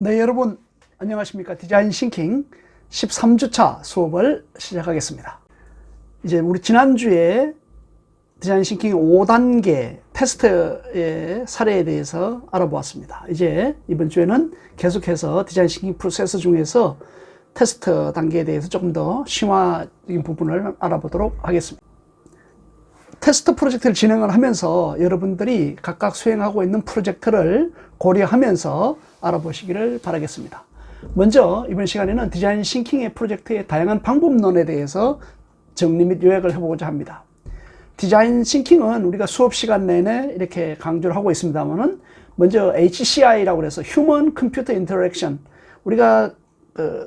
네, 여러분 안녕하십니까? 디자인 싱킹 13주차 수업을 시작하겠습니다. 이제 우리 지난주에 디자인 싱킹 5단계 테스트의 사례에 대해서 알아보았습니다. 이제 이번 주에는 계속해서 디자인 싱킹 프로세스 중에서 테스트 단계에 대해서 조금 더 심화적인 부분을 알아보도록 하겠습니다. 테스트 프로젝트를 진행을 하면서 여러분들이 각각 수행하고 있는 프로젝트를 고려하면서 알아보시기를 바라겠습니다. 먼저 이번 시간에는 디자인 싱킹의 프로젝트의 다양한 방법론에 대해서 정리 및 요약을 해보고자 합니다. 디자인 싱킹은 우리가 수업 시간 내내 이렇게 강조를 하고 있습니다만은 먼저 HCI라고 해서 Human Computer Interaction, 우리가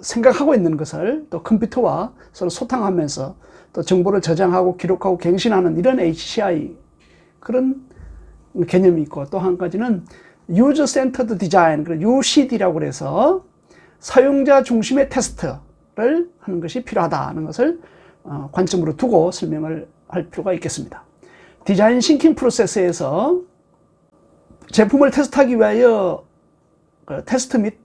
생각하고 있는 것을 또 컴퓨터와 서로 소통하면서 또 정보를 저장하고 기록하고 갱신하는 이런 HCI, 그런 개념이 있고, 또 한 가지는 User Centered Design, UCD라고 해서 사용자 중심의 테스트를 하는 것이 필요하다는 것을 관점으로 두고 설명을 할 필요가 있겠습니다. 디자인 싱킹 프로세스에서 제품을 테스트하기 위하여 테스트 및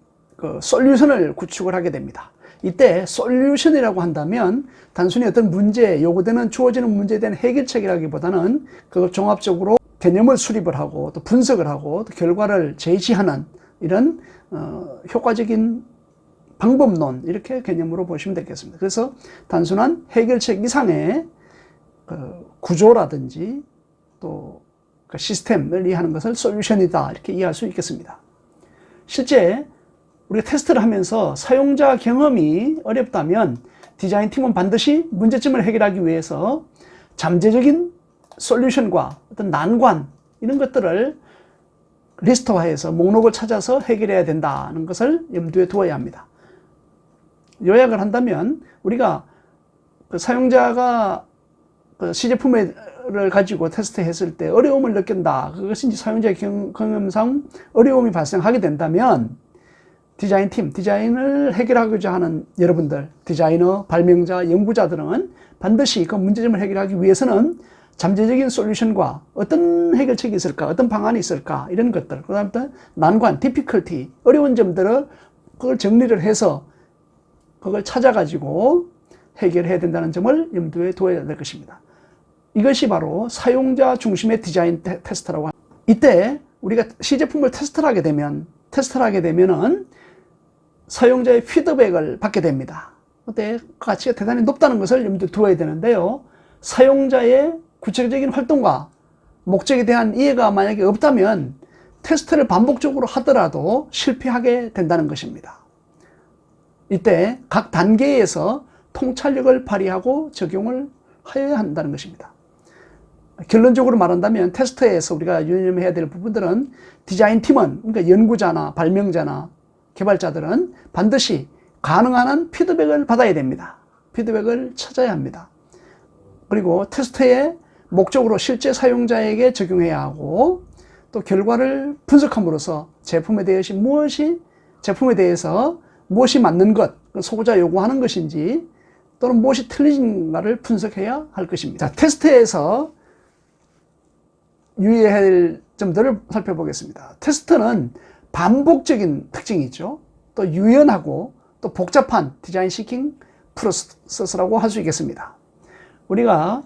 솔루션을 구축을 하게 됩니다. 이때 솔루션이라고 한다면 단순히 어떤 문제, 요구되는 주어지는 문제에 대한 해결책이라기보다는 그걸 종합적으로 개념을 수립을 하고 또 분석을 하고 또 결과를 제시하는 이런 효과적인 방법론, 이렇게 개념으로 보시면 되겠습니다. 그래서 단순한 해결책 이상의 구조라든지 또 시스템을 이해하는 것을 솔루션이다, 이렇게 이해할 수 있겠습니다. 실제 우리가 테스트를 하면서 사용자 경험이 어렵다면 디자인팀은 반드시 문제점을 해결하기 위해서 잠재적인 솔루션과 어떤 난관, 이런 것들을 리스트화해서 목록을 찾아서 해결해야 된다는 것을 염두에 두어야 합니다. 요약을 한다면 우리가 사용자가 시제품을 가지고 테스트했을 때 어려움을 느낀다, 그것이 이제 사용자 경험상 어려움이 발생하게 된다면 디자인팀, 디자인을 해결하고자 하는 여러분들, 디자이너, 발명자, 연구자들은 반드시 그 문제점을 해결하기 위해서는 잠재적인 솔루션과 어떤 해결책이 있을까, 어떤 방안이 있을까, 이런 것들, 그 다음에 난관, difficulty, 어려운 점들을 그걸 정리를 해서 그걸 찾아가지고 해결해야 된다는 점을 염두에 두어야 될 것입니다. 이것이 바로 사용자 중심의 디자인 테스트라고 합니다. 이때 우리가 시제품을 테스트를 하게 되면은 사용자의 피드백을 받게 됩니다. 그때 가치가 대단히 높다는 것을 염두에 두어야 되는데요. 사용자의 구체적인 활동과 목적에 대한 이해가 만약에 없다면 테스트를 반복적으로 하더라도 실패하게 된다는 것입니다. 이때 각 단계에서 통찰력을 발휘하고 적용을 해야 한다는 것입니다. 결론적으로 말한다면 테스트에서 우리가 유념해야 될 부분들은 디자인팀은, 그러니까 연구자나 발명자나 개발자들은 반드시 가능한 한 피드백을 받아야 됩니다. 피드백을 찾아야 합니다. 그리고 테스트의 목적으로 실제 사용자에게 적용해야 하고, 또 결과를 분석함으로써 제품에 대해서 무엇이 맞는 것, 소비자 요구하는 것인지 또는 무엇이 틀린가를 분석해야 할 것입니다. 자, 테스트에서 유의해야 할 점들을 살펴보겠습니다. 테스트는 반복적인 특징이 있죠. 또 유연하고 또 복잡한 디자인 싱킹 프로세스라고 할 수 있겠습니다. 우리가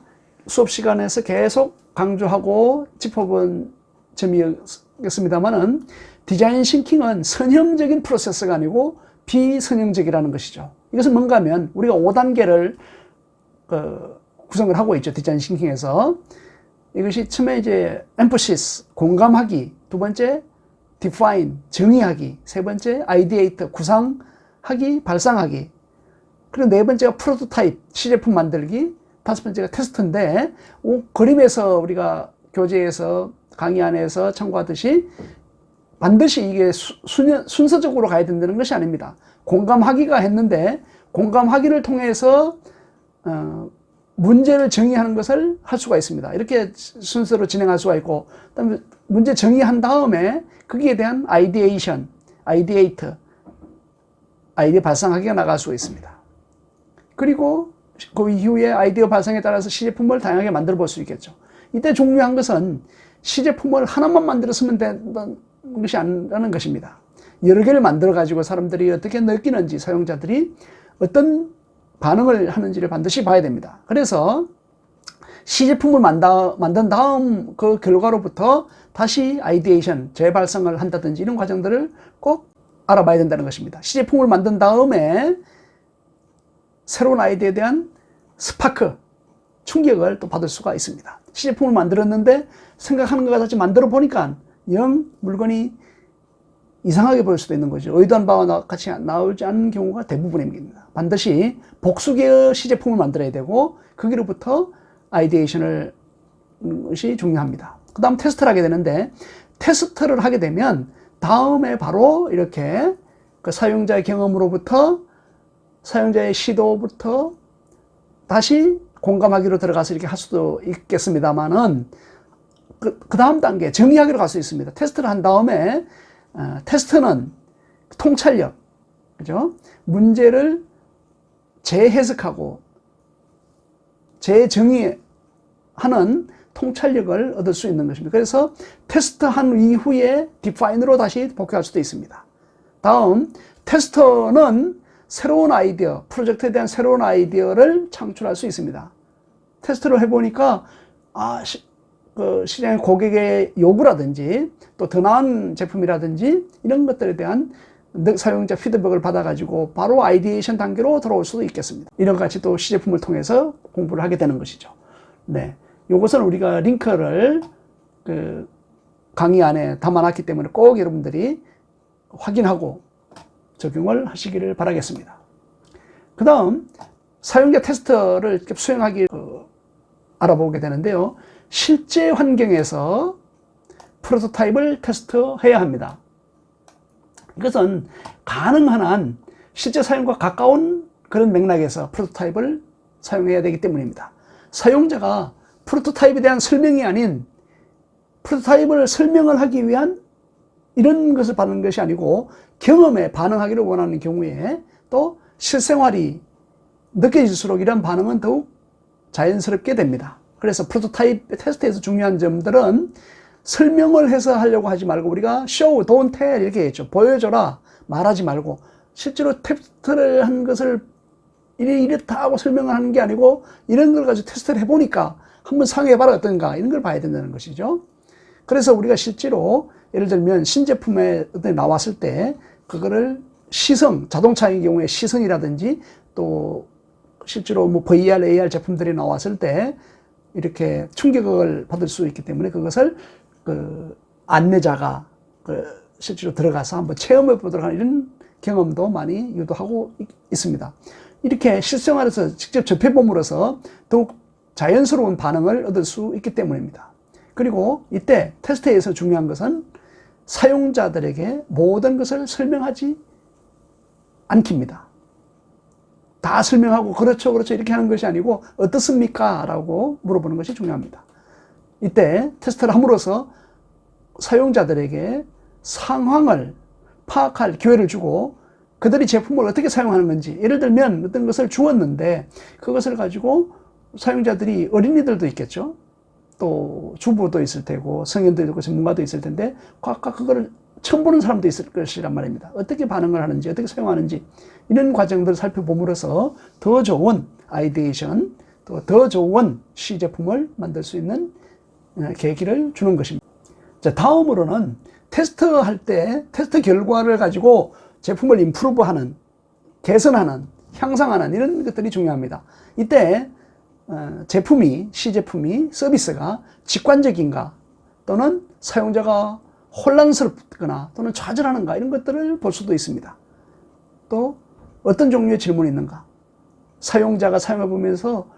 수업 시간에서 계속 강조하고 짚어본 점이었습니다만은 디자인 싱킹은 선형적인 프로세스가 아니고 비선형적이라는 것이죠. 이것은 뭔가 하면 우리가 5단계를 구성을 하고 있죠. 디자인 싱킹에서. 이것이 처음에 이제 emphasis, 공감하기, 두 번째 define, 정의하기, 세 번째 ideate, 구상하기, 발상하기, 그리고 네 번째가 prototype, 시제품 만들기, 다섯 번째가 테스트인데, 그림에서 우리가 교재에서 강의 안에서 참고하듯이 반드시 이게 순서적으로 가야 된다는 것이 아닙니다. 공감하기가 했는데 공감하기를 통해서 문제를 정의하는 것을 할 수가 있습니다. 이렇게 순서로 진행할 수가 있고, 그다음에 문제 정의한 다음에 거기에 대한 ideation, ideate, 아이디어 발상하기가 나갈 수가 있습니다. 그리고 그 이후에 아이디어 발상에 따라서 시제품을 다양하게 만들어 볼 수 있겠죠. 이때 중요한 것은 시제품을 하나만 만들었으면 되는 것이 아니라는 것입니다. 여러 개를 만들어 가지고 사람들이 어떻게 느끼는지, 사용자들이 어떤 반응을 하는지를 반드시 봐야 됩니다. 그래서 시제품을 만든 다음 그 결과로부터 다시 아이디에이션, 재발상을 한다든지 이런 과정들을 꼭 알아봐야 된다는 것입니다. 시제품을 만든 다음에 새로운 아이디어에 대한 스파크, 충격을 또 받을 수가 있습니다. 시제품을 만들었는데 생각하는 것 같이 만들어 보니까 영 물건이 이상하게 보일 수도 있는 거죠. 의도한 바와 같이 나오지 않는 경우가 대부분입니다. 반드시 복수계의 시제품을 만들어야 되고 거기로부터 아이디에이션을 것이 중요합니다. 그 다음 테스트를 하게 되는데, 테스트를 하게 되면 다음에 바로 이렇게 그 사용자의 경험으로부터, 사용자의 시도부터 다시 공감하기로 들어가서 이렇게 할 수도 있겠습니다만은 그 다음 단계 정리하기로 갈 수 있습니다. 테스트를 한 다음에 테스트는 통찰력, 그죠? 문제를 재해석하고 재정의하는 통찰력을 얻을 수 있는 것입니다. 그래서 테스트한 이후에 디파인으로 다시 복귀할 수도 있습니다. 다음, 테스터는 새로운 아이디어, 프로젝트에 대한 새로운 아이디어를 창출할 수 있습니다. 테스트를 해보니까 시장의 고객의 요구라든지 또 더 나은 제품이라든지 이런 것들에 대한 사용자 피드백을 받아가지고 바로 아이디에이션 단계로 들어올 수도 있겠습니다. 이런 같이 또 시제품을 통해서 공부를 하게 되는 것이죠. 네, 이것은 우리가 링크를 그 강의 안에 담아놨기 때문에 꼭 여러분들이 확인하고 적용을 하시기를 바라겠습니다. 그 다음 사용자 테스트를 수행하기 알아보게 되는데요. 실제 환경에서 프로토타입을 테스트해야 합니다. 이것은 가능한 한 실제 사용과 가까운 그런 맥락에서 프로토타입을 사용해야 되기 때문입니다. 사용자가 프로토타입에 대한 설명이 아닌 프로토타입을 설명을 하기 위한 이런 것을 받는 것이 아니고 경험에 반응하기를 원하는 경우에 또 실생활이 느껴질수록 이런 반응은 더욱 자연스럽게 됩니다. 그래서 프로토타입 테스트에서 중요한 점들은 설명을 해서 하려고 하지 말고 우리가 show, don't tell 이렇게 했죠. 보여줘라, 말하지 말고 실제로 테스트를 한 것을 이렇다 하고 설명을 하는 게 아니고 이런 걸 가지고 테스트를 해보니까 한번 사용해봐라 어떤가 이런 걸 봐야 된다는 것이죠. 그래서 우리가 실제로 예를 들면 신제품에 나왔을 때 그거를 시성, 자동차의 경우에 시성이라든지 또 실제로 뭐 VR, AR 제품들이 나왔을 때 이렇게 충격을 받을 수 있기 때문에 그것을 그 안내자가 실제로 들어가서 한번 체험해 보도록 하는 이런 경험도 많이 유도하고 있습니다. 이렇게 실생활에서 직접 접해봄으로써 더욱 자연스러운 반응을 얻을 수 있기 때문입니다. 그리고 이때 테스트에서 중요한 것은 사용자들에게 모든 것을 설명하지 않깁니다. 다 설명하고 그렇죠 이렇게 하는 것이 아니고 어떻습니까? 라고 물어보는 것이 중요합니다. 이때 테스트를 함으로써 사용자들에게 상황을 파악할 기회를 주고 그들이 제품을 어떻게 사용하는 건지, 예를 들면 어떤 것을 주었는데 그것을 가지고 사용자들이, 어린이들도 있겠죠, 또 주부도 있을 테고 성인도 있고 전문가도 있을 텐데 각각 그거를 처음 보는 사람도 있을 것이란 말입니다. 어떻게 반응을 하는지, 어떻게 사용하는지 이런 과정들을 살펴봄으로써 더 좋은 아이디에이션, 또 더 좋은 시제품을 만들 수 있는 계기를 주는 것입니다. 자, 다음으로는 테스트할 때 테스트 결과를 가지고 제품을 임프루브하는, 개선하는, 향상하는 이런 것들이 중요합니다. 이때 제품이, 시제품이, 서비스가 직관적인가 또는 사용자가 혼란스럽거나 또는 좌절하는가 이런 것들을 볼 수도 있습니다. 또 어떤 종류의 질문이 있는가, 사용자가 사용해 보면서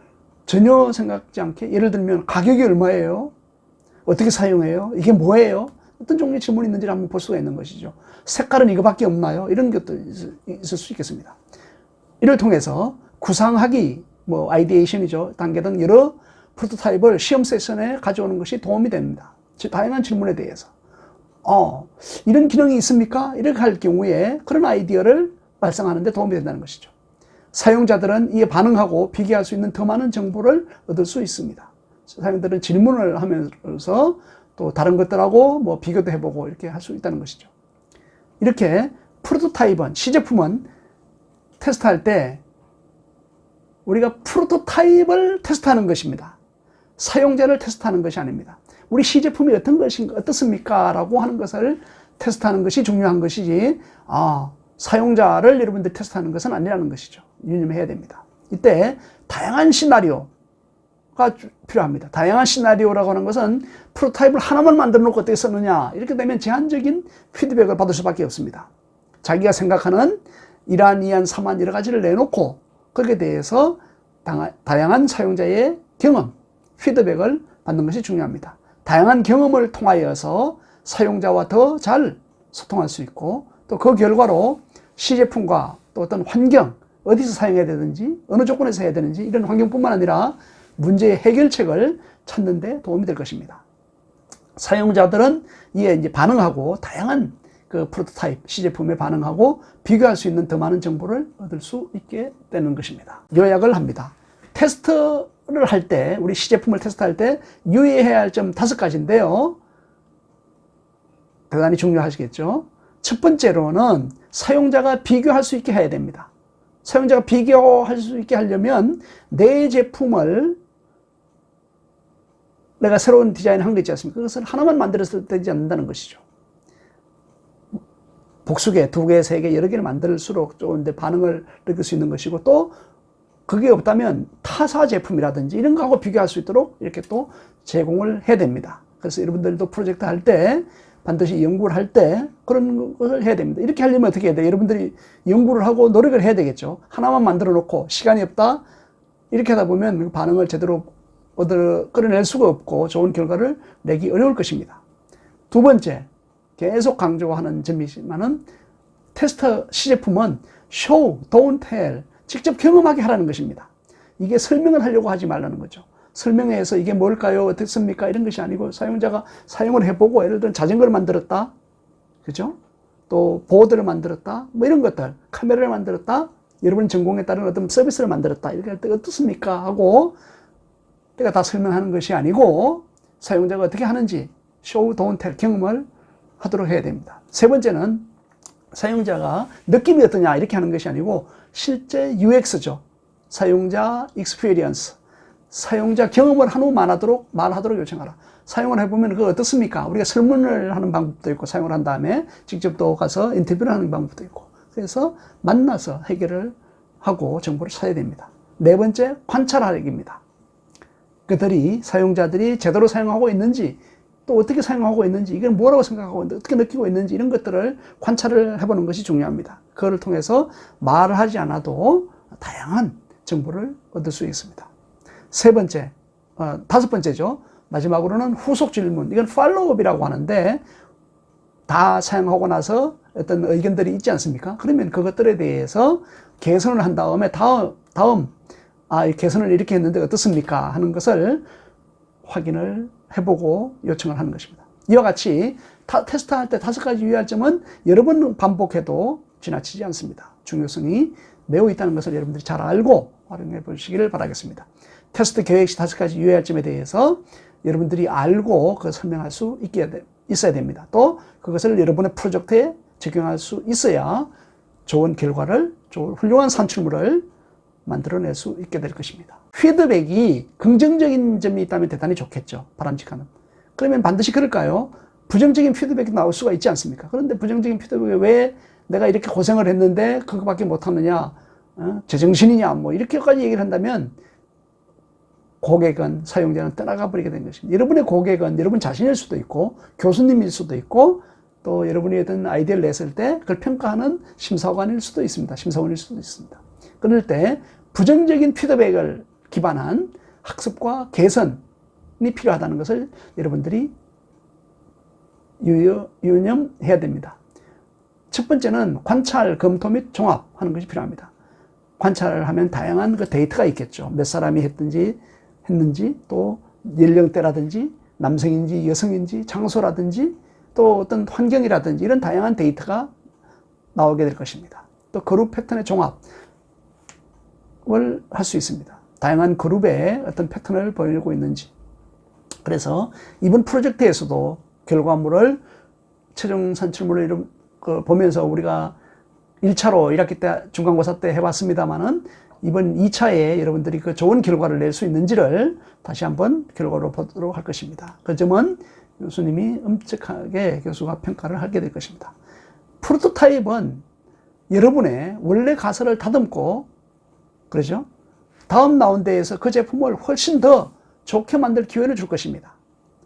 전혀 생각지 않게, 예를 들면 가격이 얼마예요? 어떻게 사용해요? 이게 뭐예요? 어떤 종류의 질문이 있는지를 한번 볼 수가 있는 것이죠. 색깔은 이거밖에 없나요? 이런 것도 있을 수 있겠습니다. 이를 통해서 구상하기, 아이디에이션이죠, 단계등 여러 프로토타입을 시험 세션에 가져오는 것이 도움이 됩니다. 다양한 질문에 대해서 이런 기능이 있습니까? 이렇게 할 경우에 그런 아이디어를 발생하는 데 도움이 된다는 것이죠. 사용자들은 이에 반응하고 비교할 수 있는 더 많은 정보를 얻을 수 있습니다. 사용자들은 질문을 하면서 또 다른 것들하고 비교도 해보고 이렇게 할 수 있다는 것이죠. 이렇게 프로토타입은, 시제품은 테스트할 때 우리가 프로토타입을 테스트하는 것입니다. 사용자를 테스트하는 것이 아닙니다. 우리 시제품이 어떤 것인가, 어떻습니까? 라고 하는 것을 테스트하는 것이 중요한 것이지, 사용자를 여러분들이 테스트하는 것은 아니라는 것이죠. 유념해야 됩니다. 이때 다양한 시나리오가 필요합니다. 다양한 시나리오라고 하는 것은 프로토타입을 하나만 만들어 놓고 어떻게 썼느냐, 이렇게 되면 제한적인 피드백을 받을 수밖에 없습니다. 자기가 생각하는 이러한 삼한 여러 가지를 내놓고 거기에 대해서 다양한 사용자의 경험, 피드백을 받는 것이 중요합니다. 다양한 경험을 통하여서 사용자와 더 잘 소통할 수 있고, 또 그 결과로 시제품과 또 어떤 환경, 어디서 사용해야 되는지, 어느 조건에서 해야 되는지, 이런 환경뿐만 아니라 문제의 해결책을 찾는 데 도움이 될 것입니다. 사용자들은 이에 이제 반응하고, 다양한 그 프로토타입 시제품에 반응하고 비교할 수 있는 더 많은 정보를 얻을 수 있게 되는 것입니다. 요약을 합니다. 테스트를 할 때, 우리 시제품을 테스트할 때 유의해야 할 점 5가지인데요. 대단히 중요하시겠죠? 첫 번째로는 사용자가 비교할 수 있게 해야 됩니다. 사용자가 비교할 수 있게 하려면 내 제품을, 내가 새로운 디자인을 한 거 있지 않습니까? 그것을 하나만 만들어서 되지 않는다는 것이죠. 복수개, 2개, 3개, 여러 개를 만들수록 좀 반응을 느낄 수 있는 것이고, 또 그게 없다면 타사 제품이라든지 이런 거하고 비교할 수 있도록 이렇게 또 제공을 해야 됩니다. 그래서 여러분들도 프로젝트 할 때, 반드시 연구를 할 때 그런 것을 해야 됩니다. 이렇게 하려면 어떻게 해야 돼요? 여러분들이 연구를 하고 노력을 해야 되겠죠. 하나만 만들어 놓고 시간이 없다, 이렇게 하다 보면 반응을 제대로 끌어낼 수가 없고 좋은 결과를 내기 어려울 것입니다. 두 번째, 계속 강조하는 점이지만은 테스트 시제품은 show, don't tell, 직접 경험하게 하라는 것입니다. 이게 설명을 하려고 하지 말라는 거죠. 설명해서 이게 뭘까요? 어떻습니까? 이런 것이 아니고 사용자가 사용을 해보고, 예를 들어 자전거를 만들었다, 그죠? 또 보드를 만들었다, 뭐 이런 것들, 카메라를 만들었다, 여러분 전공에 따른 어떤 서비스를 만들었다, 이렇게 할 때 어떻습니까? 하고 내가 다 설명하는 것이 아니고 사용자가 어떻게 하는지 show, don't tell 경험을 하도록 해야 됩니다. 세 번째는 사용자가 느낌이 어떠냐 이렇게 하는 것이 아니고 실제 UX죠. 사용자 experience, 사용자 경험을 말하도록 요청하라. 사용을 해보면 그거 어떻습니까? 우리가 설문을 하는 방법도 있고, 사용을 한 다음에 직접 또 가서 인터뷰를 하는 방법도 있고, 그래서 만나서 해결을 하고 정보를 찾아야 됩니다. 네 번째, 관찰하기입니다. 사용자들이 제대로 사용하고 있는지, 또 어떻게 사용하고 있는지, 이걸 뭐라고 생각하고 있는지, 어떻게 느끼고 있는지, 이런 것들을 관찰을 해보는 것이 중요합니다. 그걸 통해서 말을 하지 않아도 다양한 정보를 얻을 수 있습니다. 다섯 번째죠. 마지막으로는 후속 질문. 이건 팔로우업이라고 하는데, 다 사용하고 나서 어떤 의견들이 있지 않습니까? 그러면 그것들에 대해서 개선을 한 다음에 이 개선을 이렇게 했는데 어떻습니까? 하는 것을 확인을 해보고 요청을 하는 것입니다. 이와 같이 테스트할 때 5가지 유의할 점은 여러 번 반복해도 지나치지 않습니다. 중요성이 매우 있다는 것을 여러분들이 잘 알고 활용해 보시기를 바라겠습니다. 테스트 계획 시 5가지 유의할 점에 대해서 여러분들이 알고 설명할 수 있어야 됩니다. 또 그것을 여러분의 프로젝트에 적용할 수 있어야 좋은 결과를, 훌륭한 산출물을 만들어낼 수 있게 될 것입니다. 피드백이 긍정적인 점이 있다면 대단히 좋겠죠. 바람직한. 그러면 반드시 그럴까요? 부정적인 피드백이 나올 수가 있지 않습니까? 그런데 부정적인 피드백이 왜 내가 이렇게 고생을 했는데 그거밖에 못하느냐, 제정신이냐, 뭐 이렇게까지 얘기를 한다면 고객은, 사용자는 떠나가 버리게 된 것입니다. 여러분의 고객은 여러분 자신일 수도 있고, 교수님일 수도 있고, 또 여러분이 어떤 아이디어를 냈을 때 그걸 평가하는 심사관일 수도 있습니다. 심사원일 수도 있습니다. 그럴 때 부정적인 피드백을 기반한 학습과 개선이 필요하다는 것을 여러분들이 유념해야 됩니다. 첫 번째는 관찰, 검토 및 종합하는 것이 필요합니다. 관찰을 하면 다양한 그 데이터가 있겠죠. 몇 사람이 했는지, 또 연령대라든지, 남성인지 여성인지, 장소라든지, 또 어떤 환경이라든지 이런 다양한 데이터가 나오게 될 것입니다. 또 그룹 패턴의 종합을 할 수 있습니다. 다양한 그룹의 어떤 패턴을 보이고 있는지. 그래서 이번 프로젝트에서도 결과물을, 최종 산출물을 보면서 우리가 1차로 1학기 때 중간고사 때 해봤습니다만은 이번 2차에 여러분들이 그 좋은 결과를 낼 수 있는지를 다시 한번 결과로 보도록 할 것입니다. 그 점은 교수님이 엄격하게 교수가 평가를 하게 될 것입니다. 프로토타입은 여러분의 원래 가설을 다듬고, 그러죠? 다음 라운드에서 그 제품을 훨씬 더 좋게 만들 기회를 줄 것입니다.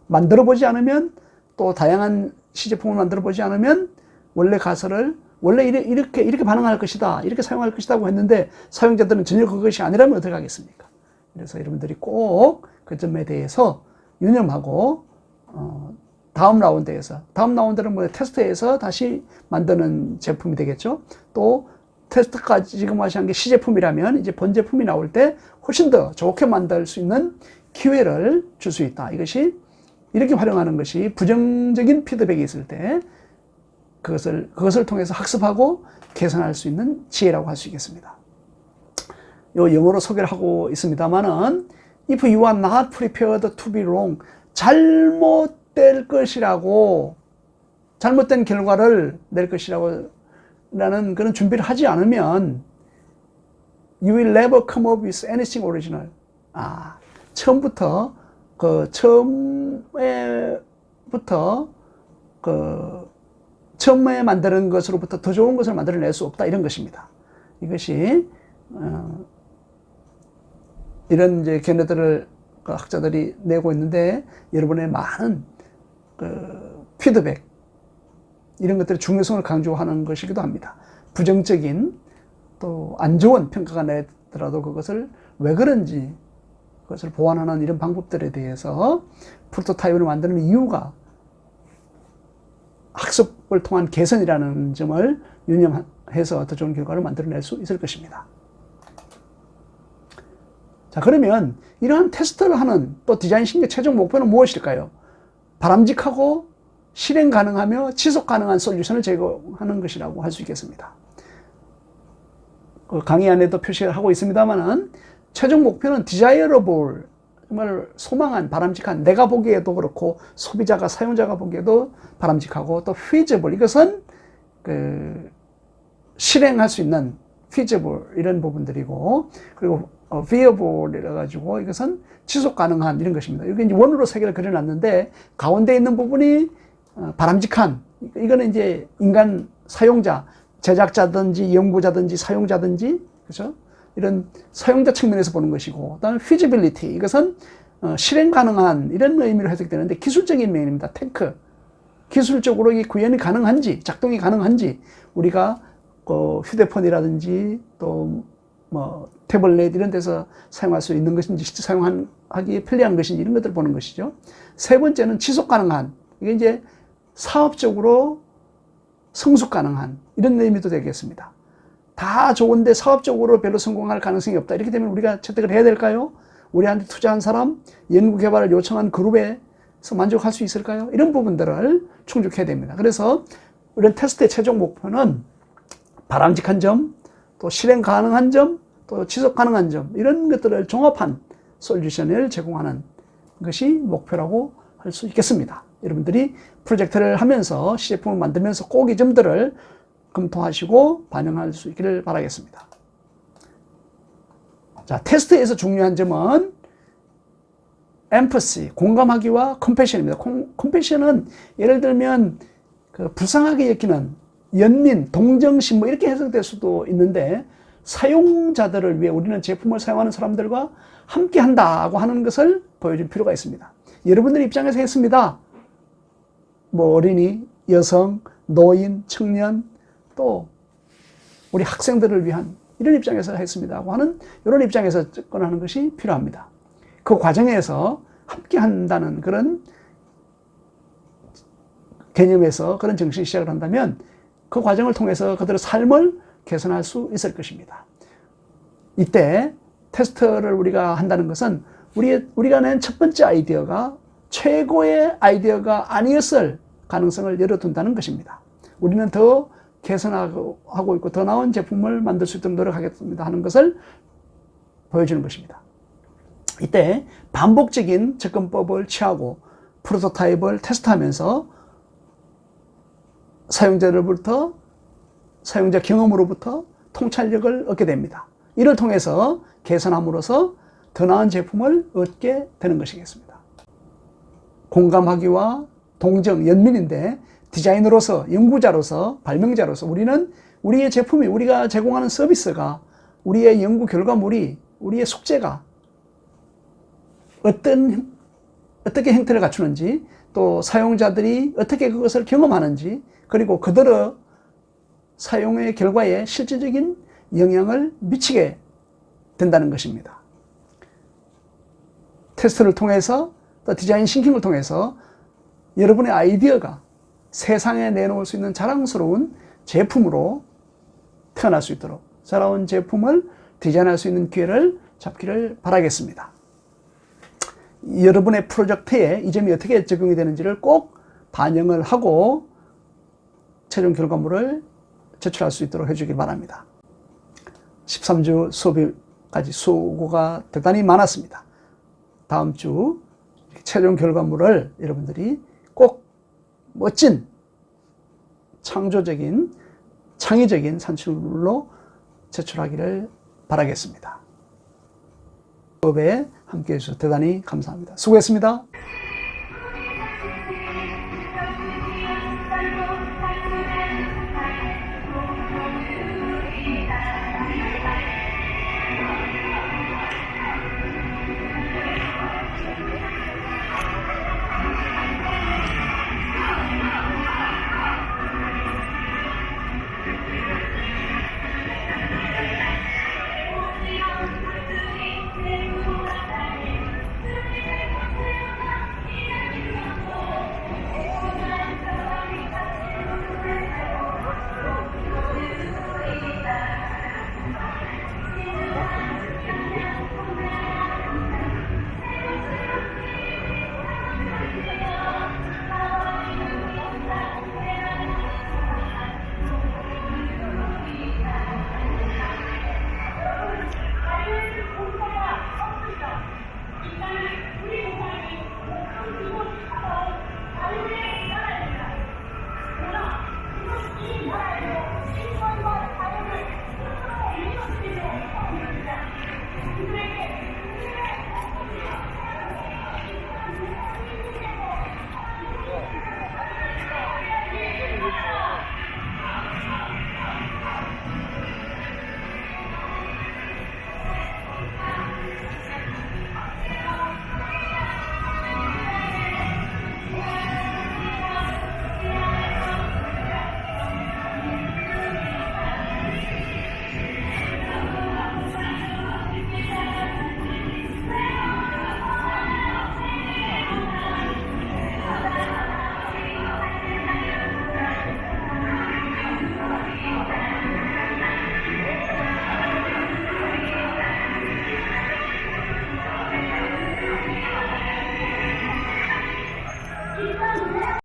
만들어 보지 않으면, 또 다양한 시제품을 만들어 보지 않으면 원래 가설을 원래 이렇게 반응할 것이다, 이렇게 사용할 것이라고 했는데 사용자들은 전혀 그것이 아니라면 어떻게 하겠습니까? 그래서 여러분들이 꼭 그 점에 대해서 유념하고 다음 라운드는 뭐 테스트에서 다시 만드는 제품이 되겠죠. 또 테스트까지 지금 하신 게 시제품이라면 이제 본제품이 나올 때 훨씬 더 좋게 만들 수 있는 기회를 줄 수 있다. 이것이 이렇게 활용하는 것이 부정적인 피드백이 있을 때 그것을 통해서 학습하고 개선할 수 있는 지혜라고 할 수 있겠습니다. 요 영어로 소개를 하고 있습니다만은 if you are not prepared to be wrong, 잘못될 것이라고, 잘못된 결과를 낼 것이라고 라는 그런 준비를 하지 않으면 you will never come up with anything original. 처음부터 처음에 만드는 것으로부터 더 좋은 것을 만들어낼 수 없다, 이런 것입니다. 이것이 이런 이제 견해들을 학자들이 내고 있는데, 여러분의 많은 피드백, 이런 것들의 중요성을 강조하는 것이기도 합니다. 부정적인 또 안 좋은 평가가 내더라도 그것을 왜 그런지 그것을 보완하는 이런 방법들에 대해서 프로토타입을 만드는 이유가 학습을 통한 개선이라는 점을 유념해서 더 좋은 결과를 만들어낼 수 있을 것입니다. 자, 그러면 이러한 테스트를 하는 또 디자인 신규 최종 목표는 무엇일까요? 바람직하고 실행 가능하며 지속 가능한 솔루션을 제공하는 것이라고 할 수 있겠습니다. 강의 안에도 표시를 하고 있습니다만은 최종 목표는 desirable, 정말 소망한, 바람직한, 내가 보기에도 그렇고 소비자가, 사용자가 보기에도 바람직하고, 또 feasible, 이것은 실행할 수 있는 feasible, 이런 부분들이고, 그리고 viable이라 가지고 이것은 지속 가능한, 이런 것입니다. 여기 이제 원으로 세 개를 그려놨는데 가운데 있는 부분이 바람직한, 이거는 이제 인간 사용자, 제작자든지 연구자든지 사용자든지, 그렇죠? 이런 사용자 측면에서 보는 것이고, 그다음에 feasibility, 이것은 실행 가능한, 이런 의미로 해석되는데 기술적인 면입니다. 테크, 기술적으로 이 구현이 가능한지, 작동이 가능한지, 우리가 휴대폰이라든지 또 뭐 태블릿 이런 데서 사용할 수 있는 것인지, 실제 사용하기에 편리한 것인지, 이런 것들을 보는 것이죠. 세 번째는 지속 가능한, 이게 이제 사업적으로 성숙 가능한, 이런 의미도 되겠습니다. 다 좋은데 사업적으로 별로 성공할 가능성이 없다, 이렇게 되면 우리가 채택을 해야 될까요? 우리한테 투자한 사람, 연구개발을 요청한 그룹에서 만족할 수 있을까요? 이런 부분들을 충족해야 됩니다. 그래서 이런 테스트의 최종 목표는 바람직한 점, 또 실행 가능한 점, 또 지속 가능한 점, 이런 것들을 종합한 솔루션을 제공하는 것이 목표라고 할 수 있겠습니다. 여러분들이 프로젝트를 하면서 시제품을 만들면서 꼭 이 점들을 검토하시고 반영할 수 있기를 바라겠습니다. 자, 테스트에서 중요한 점은 empathy, 공감하기와 compassion입니다. compassion은 예를 들면 불쌍하게 여기는 연민, 동정심, 뭐 이렇게 해석될 수도 있는데, 사용자들을 위해 우리는 제품을 사용하는 사람들과 함께 한다고 하는 것을 보여줄 필요가 있습니다. 여러분들 입장에서 했습니다. 뭐 어린이, 여성, 노인, 청년, 또 우리 학생들을 위한 이런 입장에서 했습니다고 하는, 이런 입장에서 접근하는 것이 필요합니다. 그 과정에서 함께 한다는 그런 개념에서, 그런 정신이 시작을 한다면 그 과정을 통해서 그들의 삶을 개선할 수 있을 것입니다. 이때 테스트를 우리가 한다는 것은 우리가 낸 첫 번째 아이디어가 최고의 아이디어가 아니었을 가능성을 열어둔다는 것입니다. 우리는 더 개선하고 있고 더 나은 제품을 만들 수 있도록 노력하겠습니다 하는 것을 보여주는 것입니다. 이때 반복적인 접근법을 취하고 프로토타입을 테스트하면서 사용자로부터, 사용자 경험으로부터 통찰력을 얻게 됩니다. 이를 통해서 개선함으로써 더 나은 제품을 얻게 되는 것이겠습니다. 공감하기와 동정, 연민인데 디자이너로서, 연구자로서, 발명자로서 우리는 우리의 제품이, 우리가 제공하는 서비스가, 우리의 연구 결과물이, 우리의 숙제가 어떻게 형태를 갖추는지, 또 사용자들이 어떻게 그것을 경험하는지, 그리고 그들의 사용의 결과에 실질적인 영향을 미치게 된다는 것입니다. 테스트를 통해서, 또 디자인 싱킹을 통해서 여러분의 아이디어가 세상에 내놓을 수 있는 자랑스러운 제품으로 태어날 수 있도록 새로운 제품을 디자인할 수 있는 기회를 잡기를 바라겠습니다. 여러분의 프로젝트에 이 점이 어떻게 적용이 되는지를 꼭 반영을 하고 최종 결과물을 제출할 수 있도록 해주길 바랍니다. 13주 수업까지 수고가 대단히 많았습니다. 다음 주 최종 결과물을 여러분들이 꼭 멋진 창조적인 창의적인 산출물로 제출하기를 바라겠습니다. 수업에 함께해 주셔서 대단히 감사합니다. 수고했습니다.